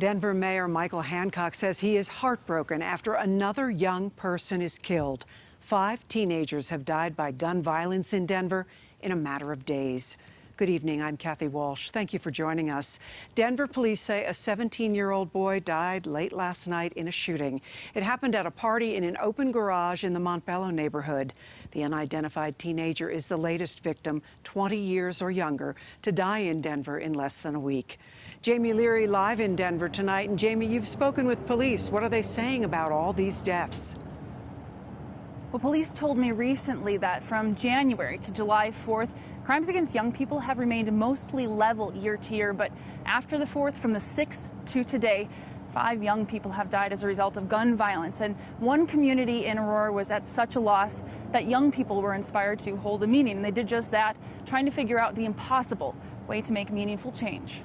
Denver Mayor Michael Hancock says he is heartbroken after another young person is killed. 5 teenagers have died by gun violence in Denver in a matter of days. Good evening, I'm Kathy Walsh. Thank you for joining us. Denver police say a 17-year-old boy died late last night in a shooting. It happened at a party in an open garage in the Montbello neighborhood. The unidentified teenager is the latest victim, 20 years or younger, to die in Denver in less than a week. Jamie Leary live in Denver tonight. And Jamie, you've spoken with police. What are they saying about all these deaths? Well, police told me recently that from January to July 4th, crimes against young people have remained mostly level year to year. But after the 4th, from the 6th to today, 5 young people have died as a result of gun violence. And one community in Aurora was at such a loss that young people were inspired to hold a meeting. And they did just that, trying to figure out the impossible way to make meaningful change.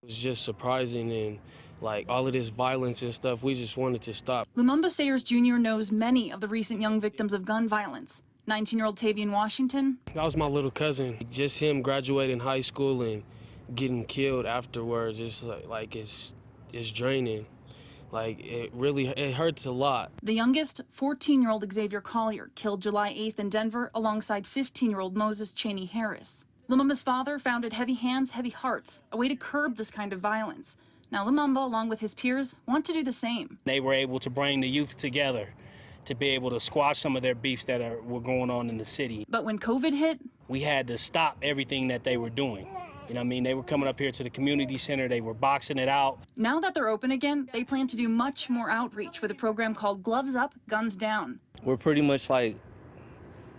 It was just surprising, and like all of this violence and stuff, we just wanted to stop. Lumumba Sayers Jr. knows many of the recent young victims of gun violence. 19-year-old Tavian Washington. That was my little cousin. Just him graduating high school and getting killed afterwards, it's it's draining. Like, it hurts a lot. The youngest, 14-year-old Xavier Collier, killed July 8th in Denver alongside 15-year-old Moses Cheney Harris. Lumumba's father founded Heavy Hands, Heavy Hearts, a way to curb this kind of violence. Now Lumumba, along with his peers, want to do the same. They were able to bring the youth together to be able to squash some of their beefs that were going on in the city. But when COVID hit, we had to stop everything that they were doing. You know what I mean? They were coming up here to the community center, they were boxing it out. Now that they're open again, they plan to do much more outreach with a program called Gloves Up, Guns Down. We're pretty much like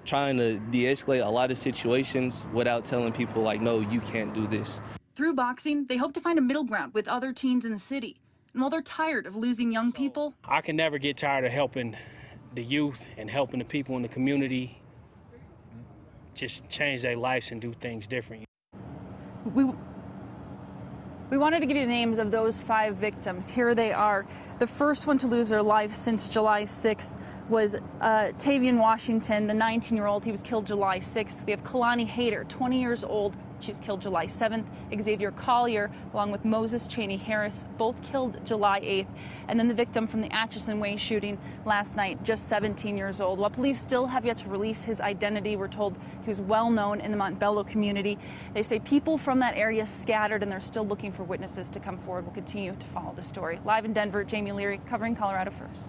trying to de-escalate a lot of situations without telling people like, no, you can't do this. Through boxing, they hope to find a middle ground with other teens in the city. And while they're tired of losing young people, I can never get tired of helping the youth and helping the people in the community just change their lives and do things different. We wanted to give you the names of those 5 victims. Here they are. The first one to lose their life since July 6th was Tavian Washington, the 19-year-old. He was killed July 6th. We have Kalani Hayter, 20 years old. She was killed July 7th. Xavier Collier, along with Moses Cheney Harris, both killed July 8th. And then the victim from the Atchison Way shooting last night, just 17 years old. While police still have yet to release his identity, we're told he was well known in the Montbello community. They say people from that area scattered, and they're still looking for witnesses to come forward. We'll continue to follow the story. Live in Denver, Jamie Leary, covering Colorado First.